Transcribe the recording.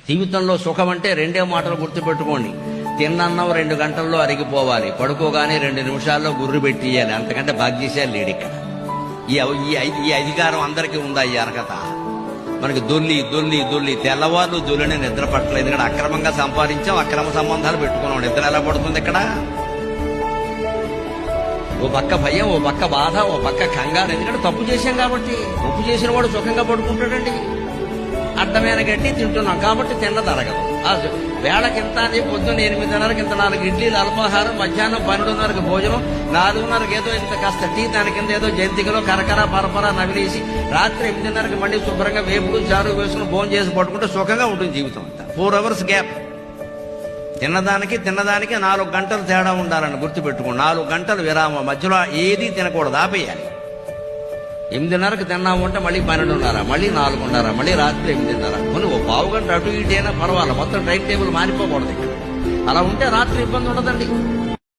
జీవితంలో సుఖం అంటే రెండే మాటలు గుర్తుపెట్టుకోండి. తిన్నన్నం 2 గంటల్లో అరిగిపోవాలి, పడుకోగానే 2 నిమిషాల్లో గుర్రు పెట్టియాలి. అంతకంటే భాగ్యశాలి లేడు ఇక్కడ. ఈ అధికారం అందరికీ ఉందా? ఈ అర్హత మనకి దొల్లి దొల్లి దొల్లి తెల్లవార్లు దొల్లిని నిద్ర పట్టలేదు. ఎందుకంటే అక్రమంగా సంపాదించాం, అక్రమ సంబంధాలు పెట్టుకున్నాం. నిద్ర ఎలా పడుతుంది ఇక్కడ? ఓ పక్క భయం, ఓ పక్క బాధ, ఓ పక్క కంగారు. ఎందుకంటే తప్పు చేశాం కాబట్టి. తప్పు చేసిన వాడు సుఖంగా పడుకుంటాడండి. అడ్డమైన గట్టి తింటున్నాం కాబట్టి తిన్నది అరగదు. వేళకింత అని పొద్దున్న 8:30కి ఇంత 4 ఇడ్లీలు అల్పాహారం, మధ్యాహ్నం 12:30కి భోజనం, 4:30కి ఏదో ఇంత కాస్త టీ, దాని కింద ఏదో జంతికలో కరకర పరపర నవిలేసి రాత్రి 8:30కి మళ్ళీ శుభ్రంగా వేపుడు చారు వేసుకుని భోజనం చేసి పట్టుకుంటే సుఖంగా ఉంటుంది జీవితం అంతా. 4 అవర్స్ గ్యాప్. తిన్నదానికి 4 గంటలు తేడా ఉండాలని గుర్తుపెట్టుకోండి. 4 గంటలు విరామం, మధ్యలో ఏది తినకూడదు, ఆపేయాలి. 8:30కి తిన్నాము అంటే మళ్ళీ 12:30, మళ్ళీ 4:30, మళ్ళీ రాత్రి 8:30. కొన్ని ఓ పావు గంట అటు ఇటు అయినా పర్వాలేదు, మొత్తం టైం టేబుల్ మారిపోకూడదు ఇక్కడ. అలా ఉంటే రాత్రి ఇబ్బంది ఉండదండి.